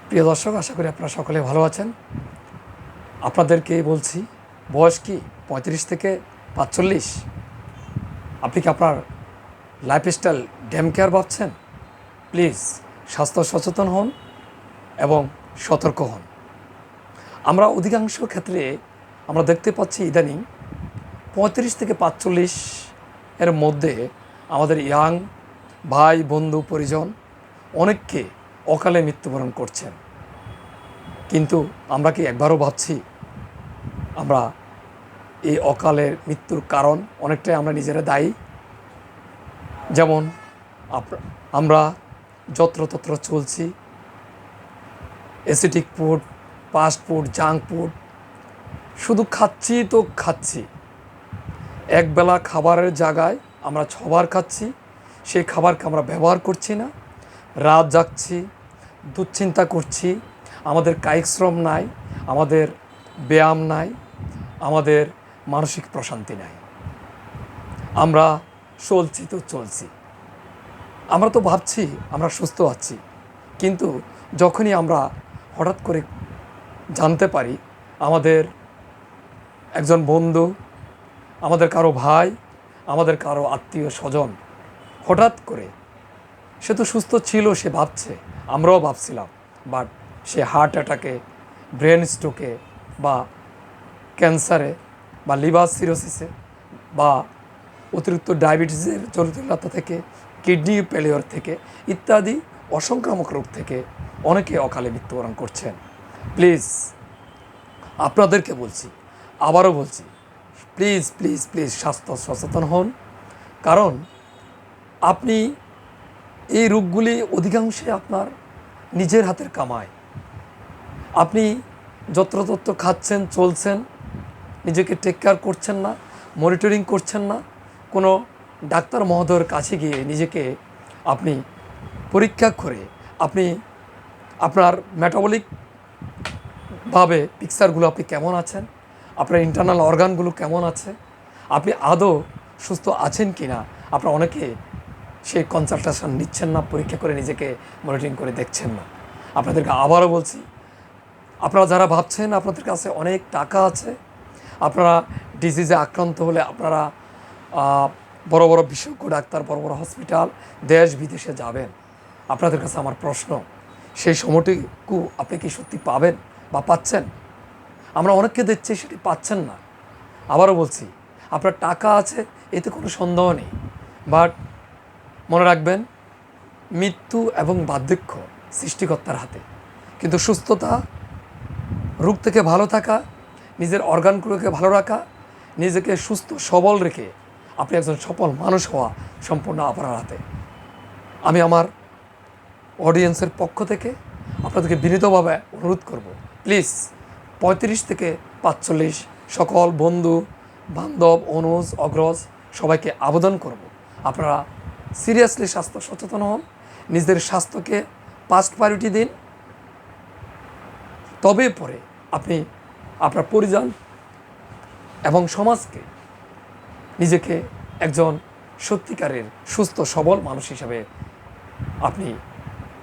প্রিয় দর্শক, আশা করি আপনারা সকলে ভালো আছেন। আপনাদেরকে বলছি, বয়স কি ৩৫ থেকে ৪৫? আপনি কি আপনার লাইফস্টাইল ড্যাম কেয়ার ভাবছেন? প্লিজ স্বাস্থ্য সচেতন হন এবং সতর্ক হন। আমরা অধিকাংশ ক্ষেত্রে আমরা দেখতে পাচ্ছি ইদানিং ৩৫ থেকে ৪৫ এর মধ্যে আমাদের ইয়াং ভাই বন্ধু পরিজন অনেককে অকালে মৃত্যুবরণ করছেন। কিন্তু আমরা কি একবারও ভাবছি আমরা এই অকালের মৃত্যুর কারণ অনেকটাই আমরা নিজেরা দায়ী? যেমন আমরা যত্রতত্র চলছি, acidic food, fast food, junk food শুধু খাচ্ছি তো খাচ্ছি। একবেলা খাবারের জায়গায় আমরা 6 বার খাচ্ছি। সেই খাবারকে আমরা ব্যবহার করছি না, রাত জাগছি, দুশ্চিন্তা করছি, আমাদের কায়িক শ্রম নাই, আমাদের ব্যায়াম নাই, আমাদের মানসিক প্রশান্তি নাই। আমরা চলছি তো চলছি, আমরা তো ভাবছি আমরা সুস্থ আছি, কিন্তু যখনই আমরা হঠাৎ করে জানতে পারি আমাদের একজন বন্ধু, আমাদের কারো ভাই, আমাদের কারো আত্মীয় স্বজন হঠাৎ করে, সে তো সুস্থ ছিল, সে ভাবছে, আমরাও ভাবছিলাম, বাট সে হার্ট অ্যাটাকে, ব্রেন স্ট্রোকে বা ক্যান্সারে বা লিভার সিরোসিসে বা অতিরিক্ত ডায়াবেটিসের জটিলতা থেকে, কিডনি ফেলিওর থেকে ইত্যাদি অসংক্রামক রোগ থেকে অনেকে অকালে মৃত্যুবরণ করছেন। প্লিজ আপনাদেরকে বলছি, আবারও বলছি, প্লিজ প্লিজ প্লিজ স্বাস্থ্য সচেতন হন। কারণ আপনি এই রোগগুলি অধিকাংশে আপনার নিজের হাতের কামায়। আপনি যত্রতত্র খাচ্ছেন, চলছেন, নিজেকে টেক কেয়ার করছেন না, মনিটরিং করছেন না, কোনো ডাক্তার মহোদয়ের কাছে গিয়ে নিজেকে আপনি পরীক্ষা করে আপনি আপনার মেটাবলিকভাবে পিকচারগুলো আপনি কেমন আছেন, আপনার ইন্টারনাল অর্গানগুলো কেমন আছে, আপনি আদৌ সুস্থ আছেন কি না, আপনারা অনেকে সেই কনসালটেশন নিচ্ছেন না, পরীক্ষা করে নিজেকে মনিটরিং করে দেখছেন না। আপনাদেরকে আবারও বলছি, আপনারা যারা ভাবছেন আপনাদের কাছে অনেক টাকা আছে, আপনারা ডিজিজে আক্রান্ত হলে আপনারা বড় বড় বিশেষজ্ঞ ডাক্তার, বড় বড় হসপিটাল, দেশ বিদেশে যাবেন, আপনাদের কাছে আমার প্রশ্ন, সেই সময়টুকু আপনি কি সত্যি পাবেন বা পাচ্ছেন? আমরা অনেককে দেখছি সেটি পাচ্ছেন না। আবারও বলছি, আপনার টাকা আছে, এতে কোনো সন্দেহ নেই, বাট মনে রাখবেন মৃত্যু এবং বার্ধক্য সৃষ্টিকর্তার হাতে। কিন্তু সুস্থতা, রোগ থেকে ভালো থাকা, নিজের অর্গানগুলোকে ভালো রাখা, নিজেকে সুস্থ সবল রেখে আপনি একজন সফল মানুষ হওয়া সম্পূর্ণ আপনার হাতে। আমি আমার অডিয়েন্সের পক্ষ থেকে আপনাদেরকে বিনীতভাবে অনুরোধ করব, প্লিজ ৩৫ থেকে ৪৫ সকল বন্ধু বান্ধব, অনুজ অগ্রজ সবাইকে আবেদন করব, আপনারা সিরিয়াসলি স্বাস্থ্য সচেতন হন, নিজের স্বাস্থ্যকে ফার্স্ট প্রায়োরিটি দিন, তবে পরে আপনি আপনার পরিজন এবং সমাজকে, নিজেকে একজন সত্যিকারের সুস্থ সবল মানুষ হিসাবে আপনি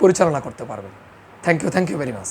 পরিচালনা করতে পারবেন। Thank you very much.